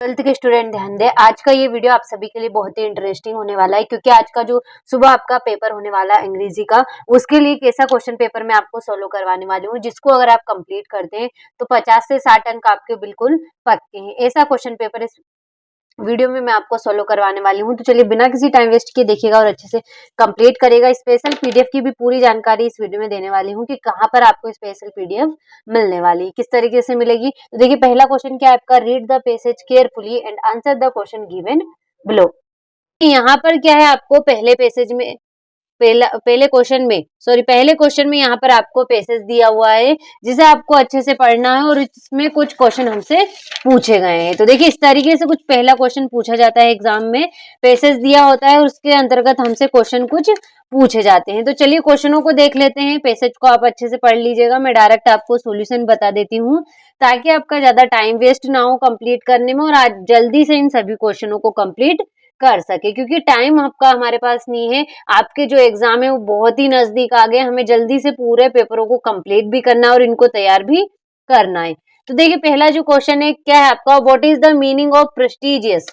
Twelfth के student ध्यान दें। आज का ये वीडियो आप सभी के लिए बहुत ही इंटरेस्टिंग होने वाला है, क्योंकि आज का जो सुबह आपका पेपर होने वाला है अंग्रेजी का, उसके लिए एक ऐसा क्वेश्चन पेपर मैं आपको सोल्व करवाने वाली हूँ जिसको अगर आप कंप्लीट करते हैं तो 50 से 60 अंक आपके बिल्कुल पक्के हैं। ऐसा क्वेश्चन पेपर इस वीडियो में मैं आपको सोल्व करवाने वाली हूँ। तो चलिए बिना किसी टाइम वेस्ट किए देखिएगा और अच्छे से कंप्लीट करेगा। स्पेशल पीडीएफ की भी पूरी जानकारी इस वीडियो में देने वाली हूँ कि कहाँ पर आपको स्पेशल पीडीएफ मिलने वाली है, किस तरीके से मिलेगी। तो देखिए पहला क्वेश्चन क्या है आपका, read the passage carefully and answer the question given below. यहाँ पर क्या है, आपको पहले क्वेश्चन में यहाँ पर आपको पैसेज दिया हुआ है जिसे आपको अच्छे से पढ़ना है और इसमें कुछ क्वेश्चन हमसे पूछे गए हैं। तो देखिए इस तरीके से कुछ पहला क्वेश्चन पूछा जाता है एग्जाम में, पैसेज दिया होता है और उसके अंतर्गत हमसे क्वेश्चन कुछ पूछे जाते हैं। तो चलिए क्वेश्चनों को देख लेते हैं, पैसेज को आप अच्छे से पढ़ लीजिएगा। मैं डायरेक्ट आपको सोल्यूशन बता देती हूँ ताकि आपका ज्यादा टाइम वेस्ट ना हो कंप्लीट करने में और आज जल्दी से इन सभी क्वेश्चनों को कंप्लीट कर सके, क्योंकि टाइम आपका हमारे पास नहीं है। आपके जो एग्जाम है वो बहुत ही नजदीक आ गए, हमें जल्दी से पूरे पेपरों को कंप्लीट भी करना है और इनको तैयार भी करना है। तो देखिए पहला जो क्वेश्चन है क्या है आपका, what is the meaning of prestigious.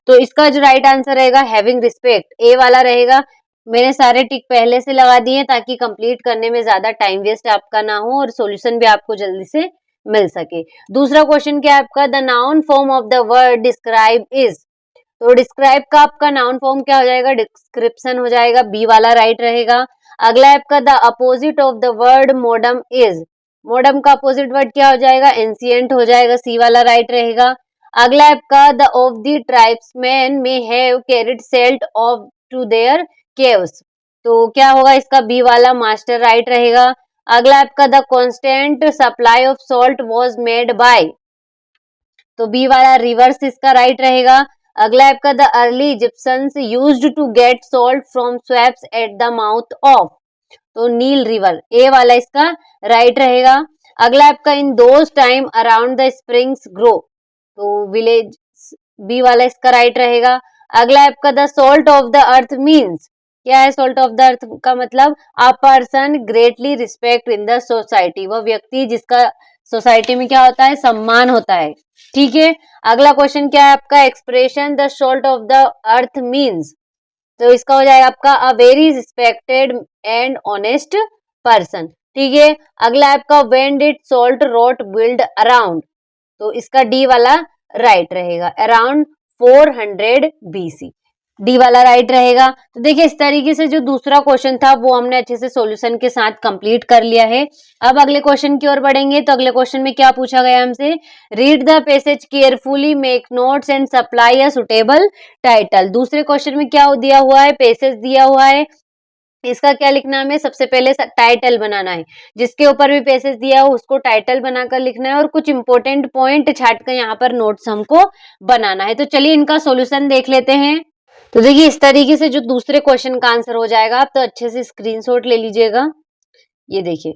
तो इसका जो राइट आंसर रहेगा हैविंग रिस्पेक्ट, ए वाला रहेगा। मैंने सारे टिक पहले से लगा दिए ताकि कंप्लीट करने में ज्यादा टाइम वेस्ट आपका ना हो और सॉल्यूशन भी आपको जल्दी से मिल सके। दूसरा क्वेश्चन क्या है आपका, the noun form of the word describe is. तो डिस्क्राइब का आपका नाउन फॉर्म क्या हो जाएगा, डिस्क्रिप्शन हो जाएगा, बी वाला राइट रहेगा। अगला है आपका the opposite of the word modem is. Modem का अपोजिट वर्ड क्या हो जाएगा, एंशिएंट हो जाएगा, सी वाला राइट रहेगा। अगला है आपका the of the tribesman may have carried salt off to their caves. तो क्या होगा इसका, बी वाला मास्टर राइट रहेगा। अगला आपका the constant supply of salt was made by. तो बी वाला रिवर्स इसका राइट रहेगा। अगला आपका the early Egyptians used to get salt from swamps at the mouth of. तो नील रिवर, ए वाला इसका राइट रहेगा। अगला आपका in those time around the springs grow. तो विलेज, बी वाला इसका राइट रहेगा। अगला आपका the salt of the earth means, क्या है सॉल्ट ऑफ द अर्थ का मतलब, a person greatly respect in the society, वह व्यक्ति जिसका सोसाइटी में क्या होता है, सम्मान होता है। ठीक है। अगला क्वेश्चन क्या है आपका, expression the salt of the earth means. तो इसका हो जाएगा आपका a very respected and honest person. ठीक है। अगला आपका when did salt route build around. तो इसका डी वाला राइट रहेगा, अराउंड 400 BC, डी वाला राइट रहेगा। तो देखिए इस तरीके से जो दूसरा क्वेश्चन था वो हमने अच्छे से सॉल्यूशन के साथ कंप्लीट कर लिया है। अब अगले क्वेश्चन की ओर बढ़ेंगे। तो अगले क्वेश्चन में क्या पूछा गया हमसे, read the passage carefully, make notes and supply a suitable title. दूसरे क्वेश्चन में क्या दिया हुआ है, पैसेज दिया हुआ है, इसका क्या लिखना है, हमें सबसे पहले टाइटल बनाना है। जिसके ऊपर भी पैसेज दिया हो उसको टाइटल बनाकर लिखना है और कुछ इंपॉर्टेंट पॉइंट छाट कर यहाँ पर नोट्स हमको बनाना है। तो चलिए इनका सॉल्यूशन देख लेते हैं। तो देखिए इस तरीके से जो दूसरे क्वेश्चन का आंसर हो जाएगा, आप तो अच्छे से स्क्रीनशॉट ले लीजिएगा। ये देखिए,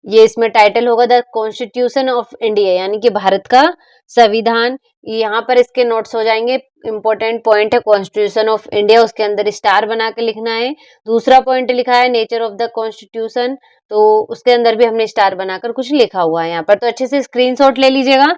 ये इसमें टाइटल होगा द कॉन्स्टिट्यूशन ऑफ इंडिया, यानी कि भारत का संविधान। यहाँ पर इसके नोट्स हो जाएंगे, इंपॉर्टेंट पॉइंट है कॉन्स्टिट्यूशन ऑफ इंडिया, उसके अंदर स्टार बना के लिखना है। दूसरा पॉइंट लिखा है नेचर ऑफ द कॉन्स्टिट्यूशन, तो उसके अंदर भी हमने स्टार बनाकर कुछ लिखा हुआ है यहाँ पर। तो अच्छे से स्क्रीनशॉट ले लीजिएगा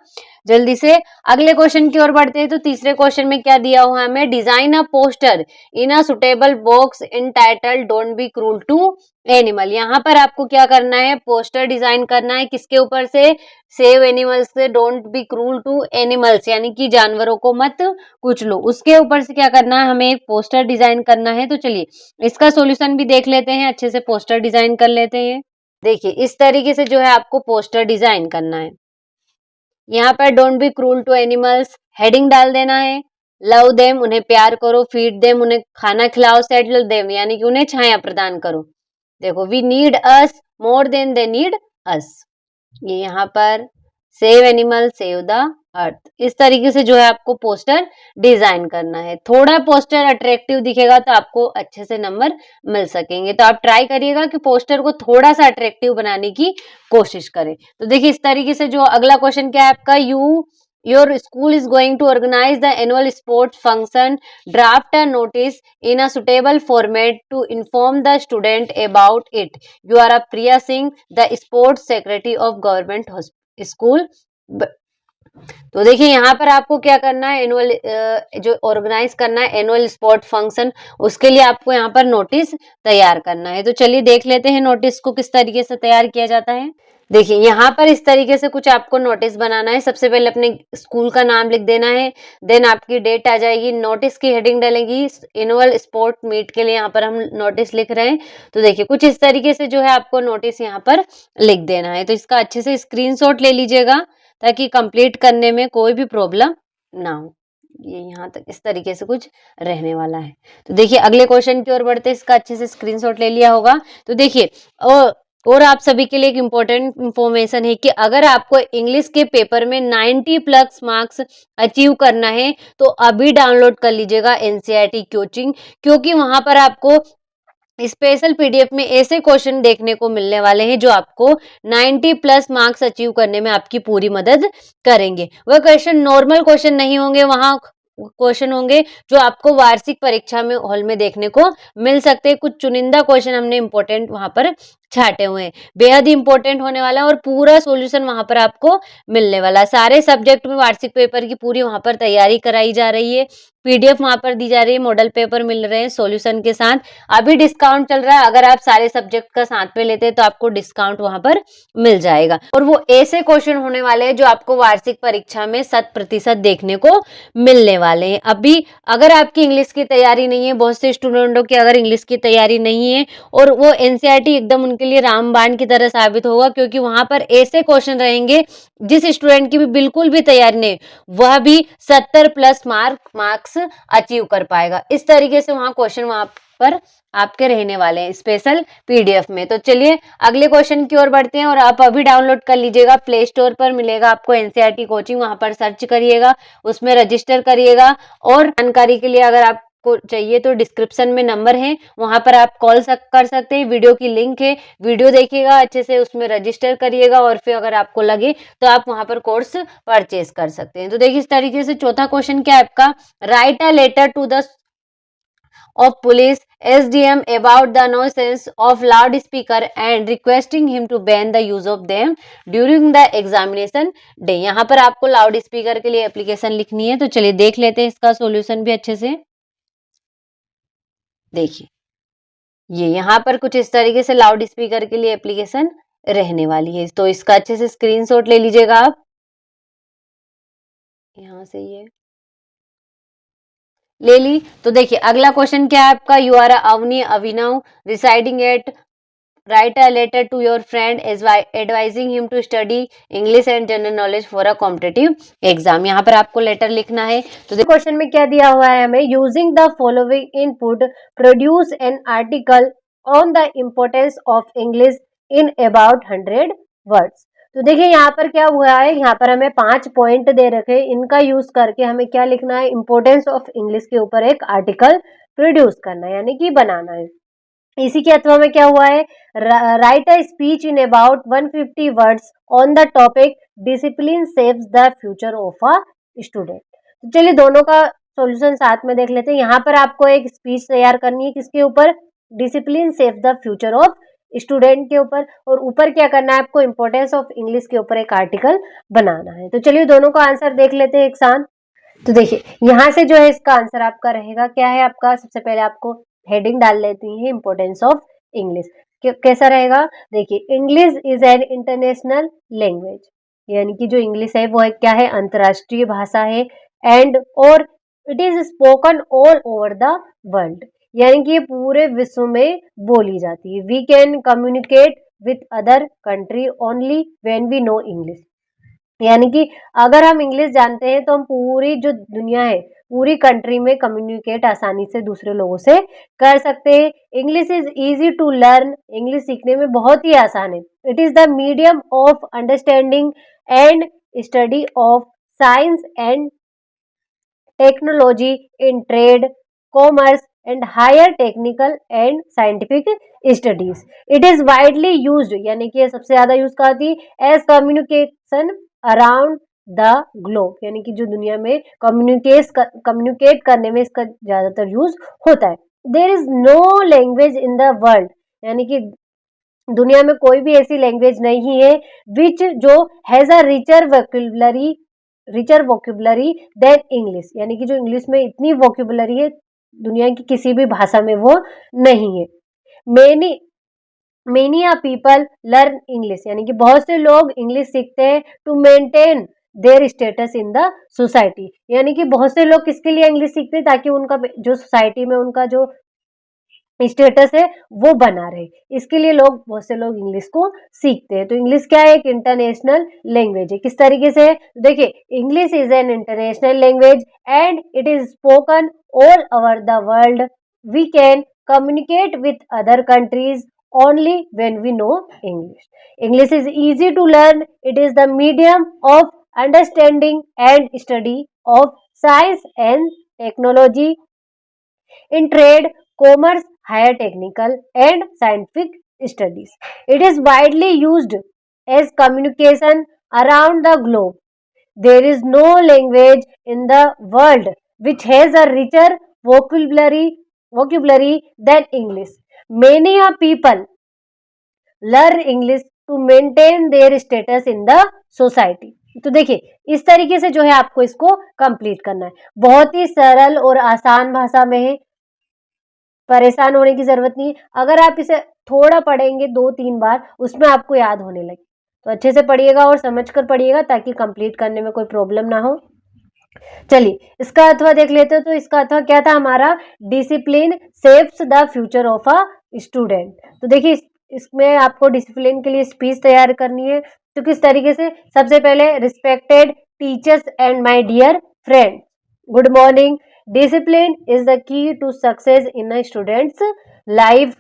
जल्दी से। अगले क्वेश्चन की ओर बढ़ते हैं। तो तीसरे क्वेश्चन में क्या दिया हुआ है हमें, design a poster in a suitable box in title don't be cruel to animal. यहाँ पर आपको क्या करना है, पोस्टर डिजाइन करना है, किसके ऊपर से, सेव एनिमल्स से, don't be cruel to animals यानी कि जानवरों को मत कुचलो, उसके ऊपर से क्या करना है, हमें एक पोस्टर डिजाइन करना है। तो चलिए इसका सॉल्यूशन भी देख लेते हैं, अच्छे से पोस्टर डिजाइन कर लेते हैं। देखिए इस तरीके से जो है आपको पोस्टर डिजाइन करना है। यहाँ पर don't be cruel to animals heading डाल देना है, लव देम उन्हें प्यार करो, फीड देम उन्हें खाना खिलाओ, सेटल देम यानी कि उन्हें छाया प्रदान करो। देखो we need us more than they need us, ये यहाँ पर save animal save the earth. इस तरीके से जो है आपको पोस्टर डिजाइन करना है। थोड़ा पोस्टर अट्रैक्टिव दिखेगा तो आपको अच्छे से नंबर मिल सकेंगे। तो आप ट्राई करिएगा कि पोस्टर को थोड़ा सा अट्रैक्टिव बनाने की कोशिश करें। तो देखिए इस तरीके से जो अगला क्वेश्चन क्या है आपका, your school is going to organize the annual sports function, draft a notice in a suitable format to inform the student about it. You are a Priya Singh, the sports secretary of government school तो देखिए यहाँ पर आपको क्या करना है, annual जो organise करना है एनुअल स्पोर्ट फंक्शन, उसके लिए आपको यहाँ पर नोटिस तैयार करना है। तो चलिए देख लेते हैं नोटिस को किस तरीके से तैयार किया जाता है। देखिए यहाँ पर इस तरीके से कुछ आपको नोटिस बनाना है। सबसे पहले अपने स्कूल का नाम लिख देना है, देन आपकी डेट आ जाएगी, नोटिस की हेडिंग डलेगी एनुअल स्पोर्ट मीट के लिए, यहाँ पर हम नोटिस लिख रहे हैं। तो देखिए कुछ इस तरीके से जो है आपको नोटिस यहाँ पर लिख देना है। तो इसका अच्छे से स्क्रीनशॉट ले लीजिएगा ताकि कंप्लीट करने में कोई भी प्रॉब्लम ना हो। ये यहाँ तक इस तरीके से कुछ रहने वाला है। तो देखिए अगले क्वेश्चन की ओर बढ़ते हैं, इसका अच्छे से स्क्रीनशॉट ले लिया होगा। तो देखिए और आप सभी के लिए एक इम्पोर्टेंट इंफॉर्मेशन है कि अगर आपको इंग्लिश के पेपर में 90 प्लस मार्क्स अचीव करना है तो अभी डाउनलोड कर लीजिएगा एनसीईआरटी कोचिंग, क्योंकि वहां पर आपको स्पेशल पीडीएफ में ऐसे क्वेश्चन देखने को मिलने वाले हैं जो आपको 90 प्लस मार्क्स अचीव करने में आपकी पूरी मदद करेंगे। वह क्वेश्चन नॉर्मल क्वेश्चन नहीं होंगे, वहां क्वेश्चन होंगे जो आपको वार्षिक परीक्षा में हॉल में देखने को मिल सकते हैं। कुछ चुनिंदा क्वेश्चन हमने इंपॉर्टेंट वहां पर छाटे हुए हैं, बेहद इंपॉर्टेंट होने वाला है और पूरा सॉल्यूशन वहां पर आपको मिलने वाला है। सारे सब्जेक्ट में वार्षिक पेपर की पूरी वहां पर तैयारी कराई जा रही है, पीडीएफ वहां पर दी जा रही है, मॉडल पेपर मिल रहे हैं सॉल्यूशन के साथ। अभी डिस्काउंट चल रहा है, अगर आप सारे सब्जेक्ट का साथ में लेते हैं तो आपको डिस्काउंट वहां पर मिल जाएगा। और वो ऐसे क्वेश्चन होने वाले हैं जो आपको वार्षिक परीक्षा में 100% देखने को मिलने वाले हैं। अभी अगर आपकी इंग्लिश की तैयारी नहीं है, बहुत से स्टूडेंटों की अगर इंग्लिश की तैयारी नहीं है, और वो एनसीईआरटी एकदम उनके लिए रामबाण की तरह साबित होगा, क्योंकि वहां पर ऐसे क्वेश्चन रहेंगे जिस स्टूडेंट की भी बिल्कुल भी तैयारी नहीं वह भी 70 प्लस मार्क्स अचीव कर पाएगा। इस तरीके से वहां क्वेश्चन वहां पर आपके रहने वाले हैं स्पेशल पीडीएफ में। तो चलिए अगले क्वेश्चन की ओर बढ़ते हैं, और आप अभी डाउनलोड कर लीजिएगा, प्ले स्टोर पर मिलेगा आपको एनसीईआरटी कोचिंग, वहां पर सर्च करिएगा, उसमें रजिस्टर करिएगा। और जानकारी के लिए अगर आप को चाहिए तो डिस्क्रिप्शन में नंबर है, वहां पर आप कॉल कर सकते हैं, वीडियो की लिंक है, वीडियो देखिएगा अच्छे से, उसमें रजिस्टर करिएगा, और फिर अगर आपको लगे तो आप वहां पर कोर्स परचेज कर सकते हैं। तो देखिए इस तरीके से चौथा क्वेश्चन क्या है आपका, write a letter to the of police SDM about the nuisance of loudspeaker and requesting him to ban the use of them during the examination day। यहाँ पर आपको लाउड स्पीकर के लिए एप्लीकेशन लिखनी है। तो चलिए देख लेते हैं इसका सॉल्यूशन भी अच्छे से। देखिए ये यहाँ पर कुछ इस तरीके से लाउड स्पीकर के लिए एप्लीकेशन रहने वाली है। तो इसका अच्छे से स्क्रीनशॉट ले लीजिएगा आप, यहाँ से ये ले ली। तो देखिए अगला क्वेश्चन क्या है आपका, you are Avni Abhinav residing at, write a letter to your friend advising him to study English and general knowledge for a competitive exam। यहाँ पर आपको लेटर लिखना है। तो क्वेश्चन में क्या दिया हुआ है हमें, using the following input produce an article on the importance of English in about 100 words. तो देखिए यहाँ पर क्या हुआ है, यहाँ पर हमें 5 पॉइंट दे रखे हैं, इनका यूज करके हमें क्या लिखना है, इम्पोर्टेंस ऑफ इंग्लिश के ऊपर एक आर्टिकल प्रोड्यूस करना है, यानी कि बनाना है। इसी के अथवा में क्या हुआ है, right a speech in about 150 words on the topic discipline saves the future of a student. तो चलिए दोनों का सॉल्यूशन साथ में देख लेते हैं। यहाँ पर आपको एक स्पीच तैयार करनी है, किसके ऊपर, discipline save the future of student के ऊपर, और ऊपर क्या करना है आपको, इंपॉर्टेंस ऑफ इंग्लिश के ऊपर एक आर्टिकल बनाना है। तो चलिए दोनों का आंसर देख लेते हैं एक साथ। तो देखिए यहाँ से जो है इसका आंसर आपका रहेगा क्या है आपका, सबसे पहले आपको हेडिंग डाल लेती है इंपॉर्टेंस ऑफ इंग्लिश। कैसा रहेगा, देखिए English is an international language, यानी कि जो इंग्लिश है वो क्या है, अंतरराष्ट्रीय भाषा है। एंड और it is spoken all over the world, यानी कि ये पूरे विश्व में बोली जाती है। We can communicate with other country only when we know English, यानी कि अगर हम इंग्लिश जानते हैं तो हम पूरी जो दुनिया है, पूरी कंट्री में कम्युनिकेट आसानी से दूसरे लोगों से कर सकते हैं। English is easy to learn, English सीखने में बहुत ही आसान है। It is the medium of understanding and study of science and technology in trade, commerce and higher technical and scientific studies. It is widely used, यानी कि सबसे ज्यादा यूज का होती है as communication around the globe, यानी कि जो दुनिया में कम्युनिकेट करने में इसका ज्यादातर यूज होता है। There is no language in the world, यानी कि दुनिया में कोई भी ऐसी लैंग्वेज नहीं है विच जो has a richer vocabulary richer vocabulary than English, यानी कि जो इंग्लिश में इतनी वोक्यूबलरी है दुनिया की किसी भी भाषा में वो नहीं है। Many many uh people learn English, यानी कि बहुत से लोग इंग्लिश सीखते हैं to maintain their status in the society, यानी कि बहुत से लोग किसके लिए इंग्लिश सीखते हैं, ताकि उनका जो सोसाइटी में उनका जो स्टेटस है वो बना रहे, इसके लिए लोग बहुत से लोग इंग्लिश को सीखते हैं। तो इंग्लिश क्या है, एक इंटरनेशनल लैंग्वेज है। किस तरीके से, देखिए English is an international language and it is spoken all over the world. We can communicate with other countries only when we know English. English is easy to learn. It is the medium of understanding and study of science and technology in trade, commerce, higher technical and scientific studies. It is widely used as communication around the globe. There is no language in the world which has a richer vocabulary than English. Many a people learn English to maintain their status in the society. तो देखिए इस तरीके से जो है आपको इसको complete करना है। बहुत ही सरल और आसान भाषा में है, परेशान होने की जरूरत नहीं। अगर आप इसे थोड़ा पढ़ेंगे 2-3 बार उसमें आपको याद होने लगे, तो अच्छे से पढ़िएगा और समझकर पढ़िएगा ताकि कंप्लीट करने में कोई प्रॉब्लम ना हो। चलिए इसका अथवा देख लेते हो। तो इसका अथवा क्या था हमारा, discipline shapes the future of a student. तो देखिए इसमें आपको डिसिप्लिन के लिए स्पीच तैयार करनी है। तो किस तरीके से, सबसे पहले respected teachers and my dear friend, good morning. Discipline is the key to success in a student's life,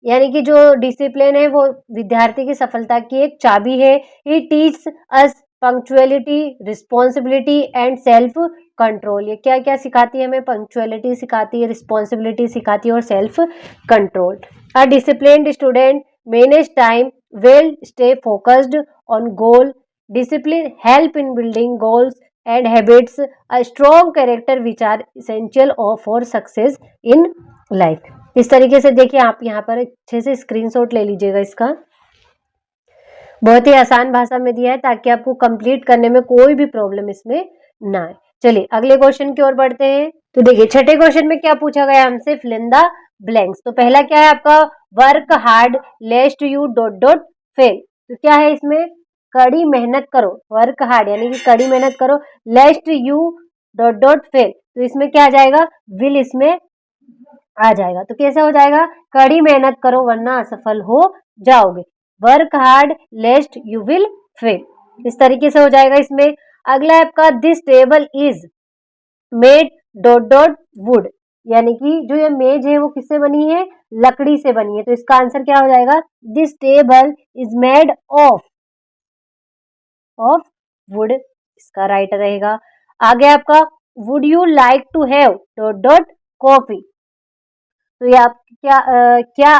यानी कि जो डिसिप्लिन है वो विद्यार्थी की सफलता की एक चाबी है। He teach us punctuality, responsibility and self control. ये क्या क्या सिखाती है हमें, पंक्चुअलिटी सिखाती है, रिस्पॉन्सिबिलिटी सिखाती है और self control. A disciplined student manage time well, stay focused on goal. Discipline help in building goals and habits, a strong character which are essential for success in life. इस तरीके से देखिए आप यहाँ पर अच्छे से स्क्रीनशॉट ले लीजिएगा इसका। बहुत ही आसान भाषा में दिया है ताकि आपको कंप्लीट करने में कोई भी प्रॉब्लम इसमें ना आए। चलिए अगले क्वेश्चन की ओर बढ़ते हैं। तो देखिए छठे क्वेश्चन में क्या पूछा गया हमसे, फिल इन द ब्लैंक्स। तो पहला क्या है आपका, work hard लेस्ट U dot dot fail. तो क्या है इसमें, कड़ी मेहनत करो, वर्क हार्ड यानी कि कड़ी मेहनत करो, लेस्ट यू डॉट डॉट फेल। तो इसमें क्या आ जाएगा, विल इसमें आ जाएगा। तो कैसे हो जाएगा, कड़ी मेहनत करो वरना असफल हो जाओगे। Work hard लेस्ट you will fail, इस तरीके से हो जाएगा इसमें। अगला आपका this table is made dot dot would, यानी कि जो ये मेज है वो किससे बनी है, लकड़ी से बनी है। तो इसका आंसर क्या हो जाएगा, this table is made of wood, इसका राइट रहेगा। आगे आपका would you like to have dot dot coffee. तो ये आप क्या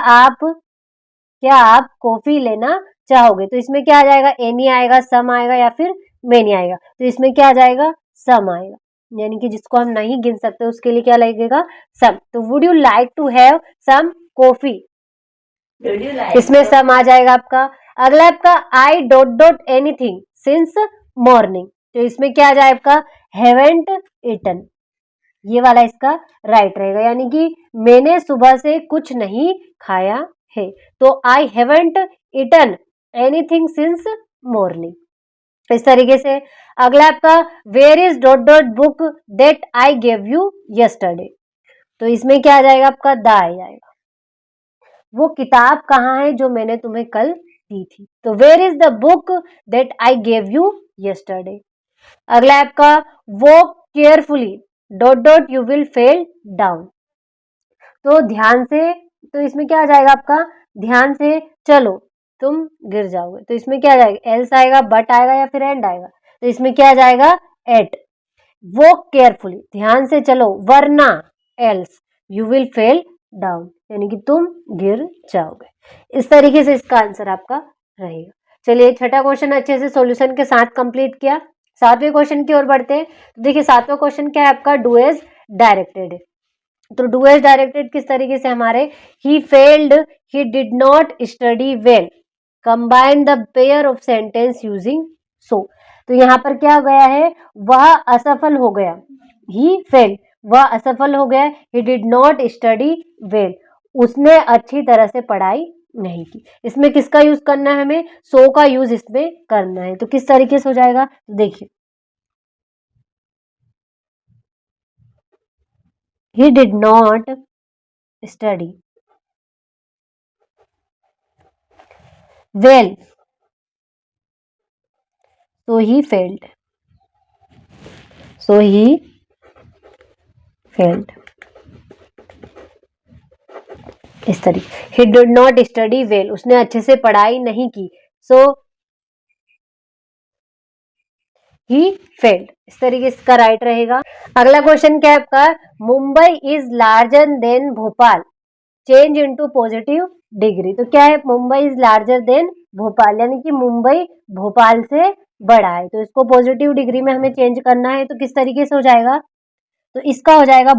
आप कॉफी लेना चाहोगे। तो इसमें क्या आ जाएगा, एनी आएगा, सम आएगा या फिर मेनी आएगा। तो इसमें क्या आ जाएगा, सम आएगा, यानी कि जिसको हम नहीं गिन सकते उसके लिए क्या लगेगा, सम। तो would you like to have some coffee, इसमें सम आ जाएगा आपका। अगला आपका I dot dot anything since morning. तो इसमें क्या आ जाए आपका, हैवेंट ईटन, ये वाला इसका राइट रहेगा, यानी कि मैंने सुबह से कुछ नहीं खाया है। तो I haven't eaten anything since morning. इस तरीके से अगला आपका where is dot dot book that I gave you yesterday. तो इसमें क्या आ जाएगा आपका, द आ जाएगा, वो किताब कहाँ है जो मैंने तुम्हें कल दी थी। तो where is the book that I gave you yesterday. अगला आपका walk carefully dot dot you will fall down. तो ध्यान से, तो इसमें क्या आ जाएगा आपका, ध्यान से चलो तुम गिर जाओगे। तो इसमें क्या आ जाएगा, एल्स आएगा, बट आएगा या फिर एंड आएगा। तो इसमें क्या आ जाएगा, एट। वॉक केयरफुली, ध्यान से चलो वरना, else you will fall down, यानी कि तुम गिर जाओगे। इस तरीके से इसका आंसर आपका रहेगा। चलिए छठा क्वेश्चन अच्छे से सॉल्यूशन के साथ कंप्लीट किया। सातवें क्वेश्चन की ओर बढ़ते हैं। तो देखिए सातवां क्वेश्चन क्या है आपका, डू एज डायरेक्टेड है। तो डू एज डायरेक्टेड किस तरीके से हमारे, he failed, he did not study well, combine the pair of sentence using so. तो यहाँ पर क्या हो गया है, वह असफल हो गया, ही फेल, वह असफल हो गया, ही डिड नॉट स्टडी वेल, उसने अच्छी तरह से पढ़ाई नहीं की। इसमें किसका यूज करना है, हमें सो का यूज इसमें करना है। तो किस तरीके से हो जाएगा, देखिए, ही did not study well so he failed, so he failed, इस तरीके, he did not study well, उसने अच्छे से पढ़ाई नहीं की, so he failed, इस तरीके से इसका राइट रहेगा। अगला क्वेश्चन क्या है आपका, Mumbai is larger than Bhopal, change into positive degree. तो क्या है, Mumbai is larger than Bhopal, यानी कि मुंबई भोपाल से बड़ा है, तो इसको पॉजिटिव डिग्री में हमें चेंज करना है। तो किस तरीके से हो जाएगा, तो इसका हो जाएगा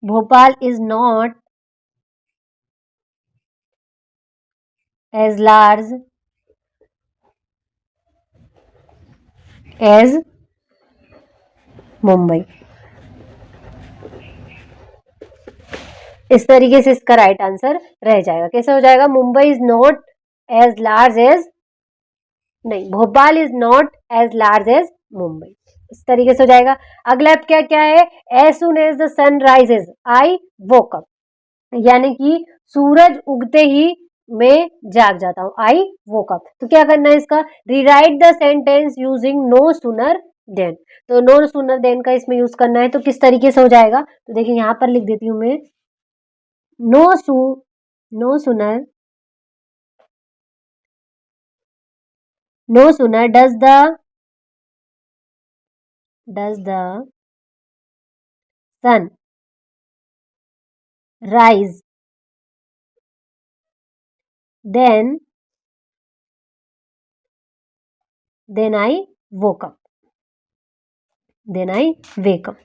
Bhopal is not as large as Mumbai, इस तरीके से इसका राइट आंसर रह जाएगा। कैसे हो जाएगा, Mumbai is not as large as, नहीं, Bhopal is not as large as Mumbai, इस तरीके से हो जाएगा। अगला क्या क्या है, as soon as the sun rises I woke up, यानी कि सूरज उगते ही मैं जाग जाता हूँ, आई वोक अप। तो क्या करना है इसका, rewrite the sentence using no sooner than, तो नो सूनर देन का इसमें यूज करना है। तो किस तरीके से हो जाएगा, तो देखिए यहाँ पर लिख देती हूँ मैं, no sooner does the sun rise then I woke up, I wake up,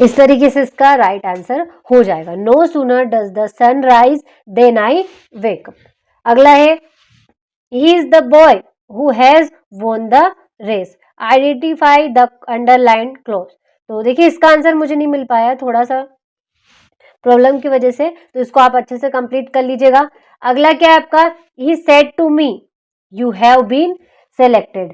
इस तरीके से इसका राइट आंसर हो जाएगा। No sooner does the sun rise than I wake up. अगला है, he is the boy who has won the race, identify the underline clause. तो देखिए इसका आंसर मुझे नहीं मिल पाया, थोड़ा सा प्रॉब्लम की वजह से, तो इसको आप अच्छे से कंप्लीट कर लीजिएगा। अगला क्या है आपका, he said to me you have been selected.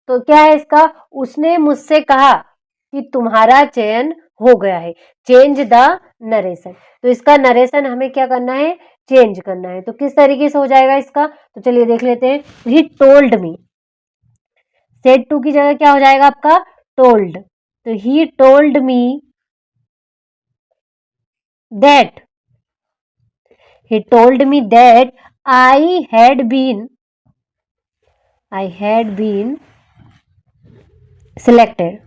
तो क्या है इसका, उसने मुझसे कहा कि तुम्हारा चयन हो गया है, चेंज द नरेशन। तो इसका नरेशन हमें क्या करना है, चेंज करना है। तो किस तरीके से हो जाएगा इसका, तो चलिए देख लेते हैं। He told me, said to की जगह क्या हो जाएगा आपका, टोल्ड। तो he told me that, I had been selected।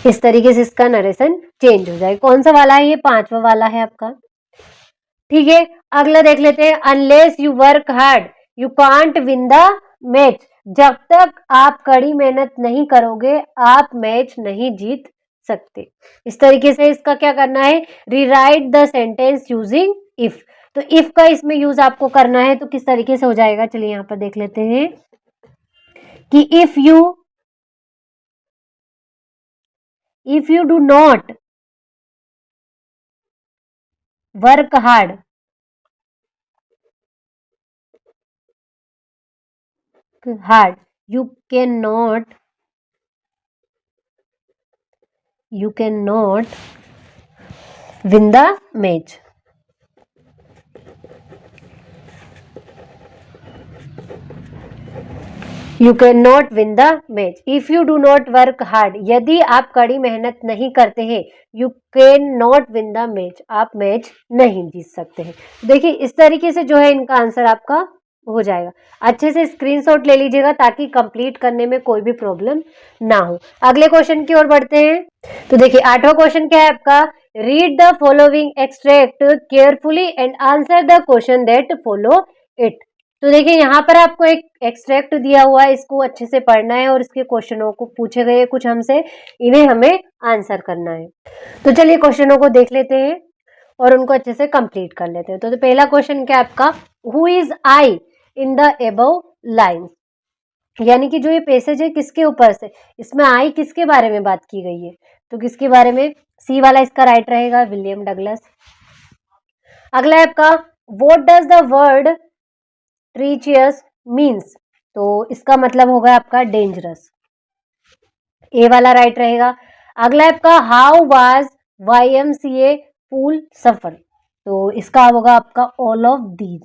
इस तरीके से इसका नरेशन चेंज हो जाएगा। कौन सा वाला है ये, पांचवा वाला है आपका, ठीक है। अगला देख लेते हैं, unless you work hard you can't win the match, जब तक आप कड़ी मेहनत नहीं करोगे आप मैच नहीं जीत सकते। इस तरीके से इसका क्या करना है, rewrite the sentence using if. तो इफ का इसमें यूज आपको करना है, तो किस तरीके से हो जाएगा, चलिए यहां पर देख लेते हैं कि if you do not work hard you cannot win the match। You can not win the match if you do not work hard, यदि आप कड़ी मेहनत नहीं करते हैं, you can not win the match, आप मैच नहीं जीत सकते हैं। देखिए इस तरीके से जो है इनका आंसर आपका हो जाएगा। अच्छे से स्क्रीनशॉट ले लीजिएगा ताकि कंप्लीट करने में कोई भी प्रॉब्लम ना हो। अगले क्वेश्चन की ओर बढ़ते हैं। तो देखिए 8वां क्वेश्चन क्या है आपका, read the following extract carefully and answer the question that follow it. तो देखिए यहाँ पर आपको एक एक्सट्रैक्ट दिया हुआ है, इसको अच्छे से पढ़ना है और इसके क्वेश्चनों को पूछे गए कुछ हमसे, इन्हें हमें आंसर करना है। तो चलिए क्वेश्चनों को देख लेते हैं और उनको अच्छे से कंप्लीट कर लेते हैं। तो पहला क्वेश्चन क्या है आपका, who is I in the above lines, यानी कि जो ये पैसेज है किसके ऊपर से, इसमें आई किसके बारे में बात की गई है, तो किसके बारे में, सी वाला इसका राइट रहेगा, विलियम डगलस। अगला है आपका, what does the word treacherous means, तो इसका मतलब होगा आपका डेंजरस, ए वाला राइट रहेगा। अगला है आपका, हाउ वाज YMCA पूल सफर, तो इसका होगा आपका ऑल ऑफ दीज,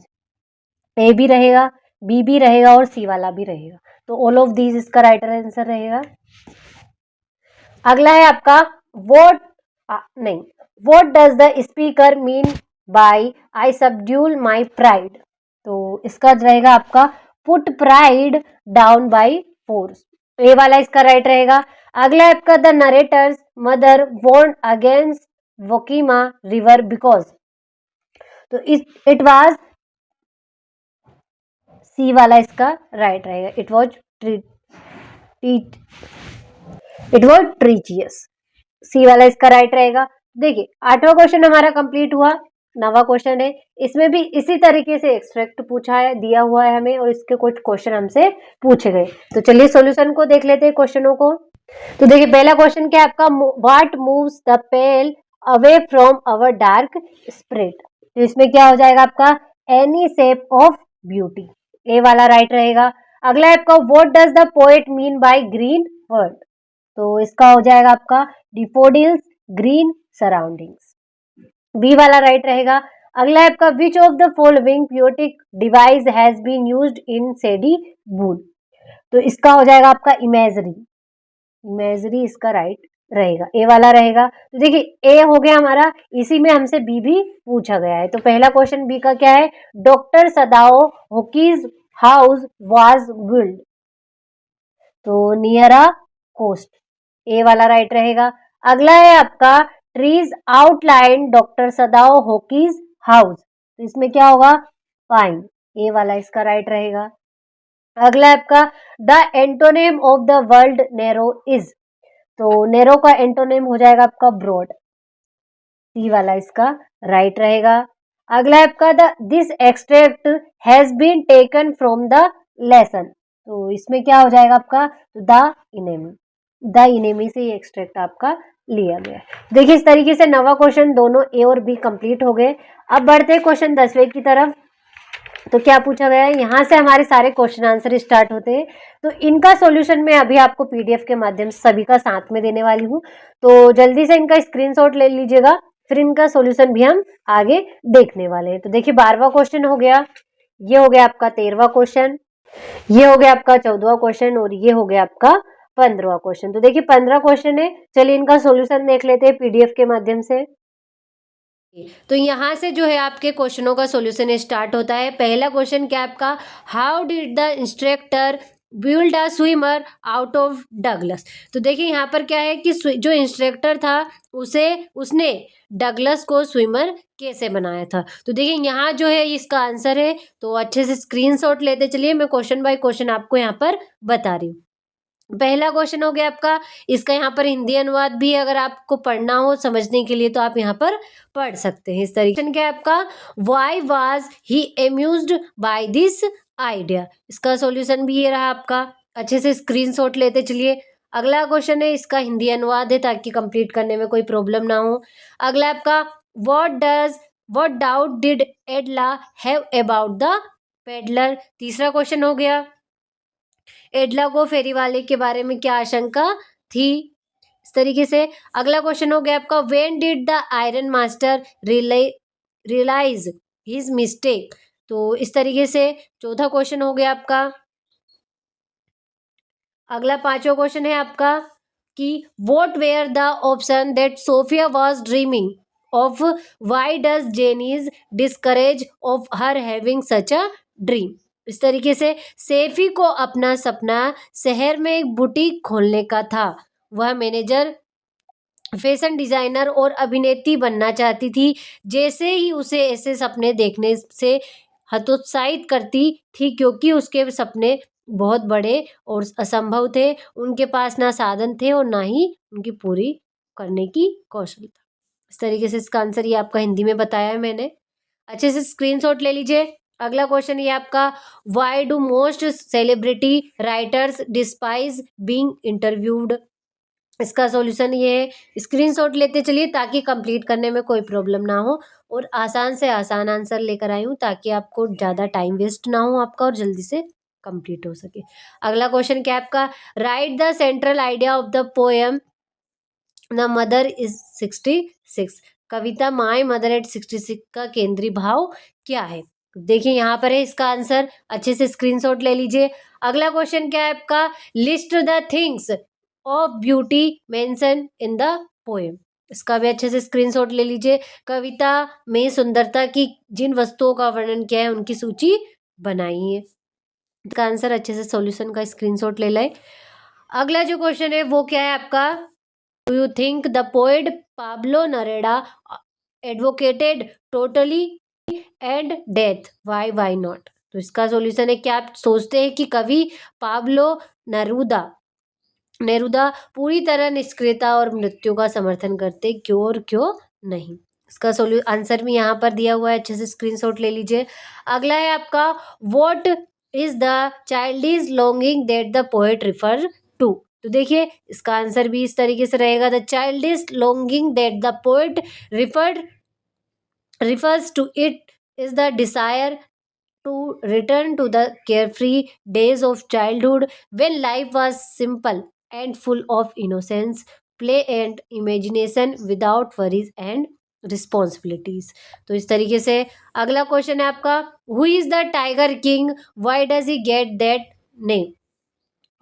ए भी रहेगा, बी भी रहेगा और सी वाला भी रहेगा, तो ऑल ऑफ दीज इसका राइट आंसर रहेगा। अगला है आपका, व्हाट नहीं, what does the speaker mean by I subdued my pride, तो इसका रहेगा आपका put pride down by force, A वाला इसका राइट रहेगा। अगला है आपका, the narrator's mother warned against Yakima river because, तो इट वाज, सी वाला इसका राइट रहेगा, इट वाज ट्रीचियस, सी वाला इसका राइट रहेगा। देखिए 8वां क्वेश्चन हमारा कंप्लीट हुआ, 9वां क्वेश्चन है, इसमें भी इसी तरीके से एक्सट्रैक्ट पूछा है, दिया हुआ है हमें और इसके कुछ क्वेश्चन हमसे पूछे गए। तो चलिए सॉल्यूशन को देख लेते हैं क्वेश्चनों को। तो देखिए पहला क्वेश्चन क्या है आपका, what moves the pall away from our dark spread, तो इसमें क्या हो जाएगा आपका, any shape of beauty, A वाला राइट रहेगा। अगला है आपका, what does the poet mean by green world, तो इसका हो जाएगा आपका डिफोडिल्स ग्रीन सराउंडिंग्स, बी वाला राइट रहेगा। अगला है आपका, which of the following poetic device has been used in shady wool, तो इसका हो जाएगा आपका इमेजरी, इमेजरी इसका राइट रहेगा, ए वाला रहेगा। तो देखिए ए हो गया हमारा, इसी में हमसे बी भी पूछा गया है। तो पहला क्वेश्चन बी का क्या है, doctor Sadao Hoki's house was build, तो नियर अ कोस्ट, ए वाला राइट रहेगा। अगला है आपका, trees outline doctor Sadao Hoki's house, तो इसमें क्या होगा, पाइन, ए वाला इसका राइट रहेगा। अगला है आपका, the antonym of the world narrow is, तो नैरो का एंटोनेम हो जाएगा आपका ब्रॉड, सी वाला इसका राइट रहेगा। अगला है आपका, the this extract has been taken from the lesson, तो इसमें क्या हो जाएगा आपका, द इनेमी, द इनेमी से ये एक्सट्रैक्ट आपका लिया गया है। देखिए इस तरीके से 9वां क्वेश्चन दोनों ए और बी कंप्लीट हो गए। अब बढ़ते हैं क्वेश्चन 10वें की तरफ। तो क्या पूछा गया है, यहाँ से हमारे सारे क्वेश्चन आंसर स्टार्ट होते हैं। तो इनका सॉल्यूशन मैं अभी आपको पीडीएफ के माध्यम से सभी का साथ में देने वाली हूँ, तो जल्दी से इनका स्क्रीनशॉट ले लीजिएगा, फिर इनका सॉल्यूशन भी हम आगे देखने वाले हैं। तो देखिए 12वां क्वेश्चन हो गया, ये हो गया आपका 13वां क्वेश्चन, ये हो गया आपका 14वां क्वेश्चन और ये हो गया आपका 15वां क्वेश्चन। तो देखिए 15 क्वेश्चन है, चलिए इनका सॉल्यूशन देख लेते हैं पीडीएफ के माध्यम से। तो यहाँ से जो है आपके क्वेश्चनों का सॉल्यूशन स्टार्ट होता है। पहला क्वेश्चन क्या है आपका, how did the instructor build a swimmer out of Douglas, तो देखिए यहाँ पर क्या है कि जो इंस्ट्रक्टर था उसने डगलस को स्विमर कैसे बनाया था। तो देखिए यहाँ जो है इसका आंसर है, तो अच्छे से स्क्रीनशॉट लेते चलिए, मैं क्वेश्चन बाय क्वेश्चन आपको यहाँ पर बता रही हूँ। पहला क्वेश्चन हो गया आपका, इसका यहाँ पर हिंदी अनुवाद भी अगर आपको पढ़ना हो समझने के लिए तो आप यहाँ पर पढ़ सकते हैं। इस तरीके क्या है आपका, why was he amused by this idea, इसका सॉल्यूशन भी ये रहा आपका, अच्छे से स्क्रीनशॉट लेते चलिए। अगला क्वेश्चन है, इसका हिंदी अनुवाद है ताकि कंप्लीट करने में कोई प्रॉब्लम ना हो। अगला आपका, what doubt did एडला have about the peddler, तीसरा क्वेश्चन हो गया, एडला को फेरी वाले के बारे में क्या आशंका थी, इस तरीके से। अगला क्वेश्चन हो गया आपका, when did the iron master realise his mistake, तो इस तरीके से चौथा क्वेश्चन हो गया आपका। अगला 5वां क्वेश्चन है आपका कि what were the option that Sophia was dreaming of, why does Jansie discourage of her having such a dream, इस तरीके से। सैफी को अपना सपना शहर में एक बुटीक खोलने का था, वह मैनेजर, फैशन डिजाइनर और अभिनेत्री बनना चाहती थी। जैसे ही उसे ऐसे सपने देखने से हतोत्साहित करती थी क्योंकि उसके सपने बहुत बड़े और असंभव थे। उनके पास ना साधन थे और ना ही उनकी पूरी करने की कौशल था। इस तरीके से इसका आंसर ये आपका हिंदी में बताया है मैंने। अच्छे से स्क्रीनशॉट ले लीजिए। अगला क्वेश्चन ये आपका, why do most celebrity writers despise being interviewed. इसका सॉल्यूशन ये है, स्क्रीनशॉट लेते चलिए ताकि कंप्लीट करने में कोई प्रॉब्लम ना हो, और आसान से आसान आंसर लेकर आई हूँ ताकि आपको ज़्यादा टाइम वेस्ट ना हो आपका और जल्दी से कंप्लीट हो सके। अगला क्वेश्चन क्या है आपका, right the central idea of the poem the mother is 66। Kavita my mother eight 66 का केंद्रीय भाव क्या है। देखिए यहाँ पर है इसका आंसर, अच्छे से स्क्रीनशॉट ले लीजिए। अगला क्वेश्चन क्या है आपका, list the things of beauty mention in the poem. इसका भी अच्छे से स्क्रीनशॉट ले लीजिए। कविता में सुंदरता की जिन वस्तुओं का वर्णन किया है उनकी सूची बनाई है। इसका आंसर अच्छे से सॉल्यूशन का स्क्रीनशॉट ले लें। अगला जो क्वेश्चन है वो क्या है आपका, do you think the poet Pablo Neruda advocated totally and death, why not. तो इसका सॉल्यूशन है, क्या आप सोचते हैं कि कवि पाब्लो नेरुदा पूरी तरह निष्क्रियता और मृत्यु का समर्थन करते, क्यों और क्यों नहीं। इसका आंसर भी यहाँ पर दिया हुआ है, अच्छे से स्क्रीनशॉट ले लीजिए। अगला है आपका, what is the childish longing that the poet refer to. तो देखिए इसका आंसर भी इस तरीके से रहेगा, the childish longing that the poet refers to it is the desire to return to the carefree days of childhood when life was simple and full of innocence, play and imagination without worries and responsibilities. तो इस तरीके से अगला question है आपका, who is the tiger king, why does he get that name.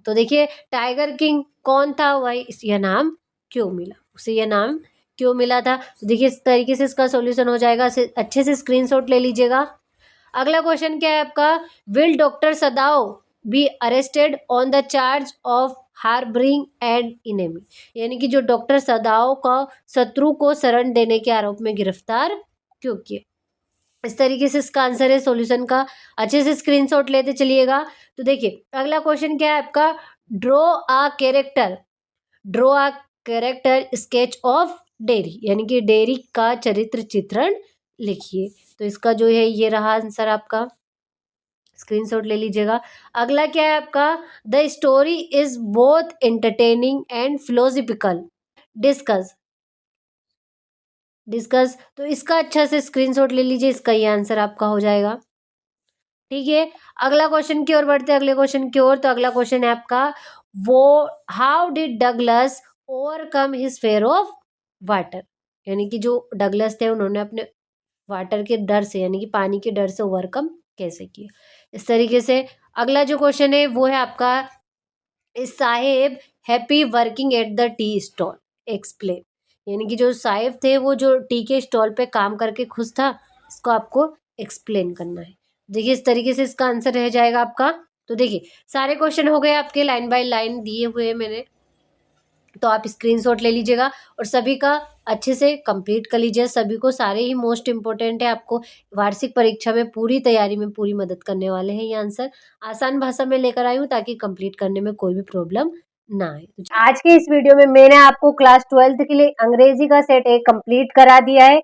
तो देखिए tiger king कौन था, वही यह नाम क्यों मिला, उसे यह नाम क्यों मिला था। तो देखिए इस तरीके से इसका सॉल्यूशन हो जाएगा, अच्छे से स्क्रीनशॉट ले लीजिएगा। अगला क्वेश्चन क्या है आपका, will doctor Sadao be arrested on the charge of harbouring and enemy. यानी कि जो डॉक्टर सदाओ का शत्रु को शरण देने के आरोप में गिरफ्तार क्यों किए। इस तरीके से इसका आंसर है सॉल्यूशन का, अच्छे से स्क्रीनशॉट लेते चलिएगा। तो देखिए अगला क्वेश्चन क्या है आपका, draw a character sketch of dairy, यानी कि डेयरी का चरित्र चित्रण लिखिए। तो इसका जो है ये रहा आंसर आपका, स्क्रीनशॉट ले लीजिएगा। अगला क्या है आपका, the story is both entertaining and philosophical, discuss. तो इसका अच्छा से स्क्रीनशॉट ले लीजिए, इसका ये आंसर आपका हो जाएगा। ठीक है, अगला क्वेश्चन की ओर बढ़ते हैं, अगले क्वेश्चन की ओर। तो अगला क्वेश्चन है आपका, वो how did Douglas overcome his fair of water. यानी कि जो डगलस थे उन्होंने अपने वाटर के डर से, यानी कि पानी के डर से ओवरकम कैसे किया। इस तरीके से अगला जो क्वेश्चन है वो है आपका, is Saheb happy working at the tea stall, explain. यानी कि जो साहेब थे वो जो टी के स्टॉल पे काम करके खुश था, इसको आपको एक्सप्लेन करना है। देखिए इस तरीके से इसका आंसर रह जाएगा आपका। तो देखिए सारे क्वेश्चन हो गए आपके, लाइन बाय लाइन दिए हुए मैंने, तो आप स्क्रीनशॉट ले लीजिएगा और सभी का अच्छे से कंप्लीट कर लीजिए। सभी को सारे ही मोस्ट इम्पोर्टेंट है, आपको वार्षिक परीक्षा में पूरी तैयारी में पूरी मदद करने वाले हैं। ये आंसर आसान भाषा में लेकर आई हूँ ताकि कंप्लीट करने में कोई भी प्रॉब्लम ना आए। आज के इस वीडियो में मैंने आपको क्लास 12th के लिए अंग्रेजी का सेट 1 कंप्लीट करा दिया है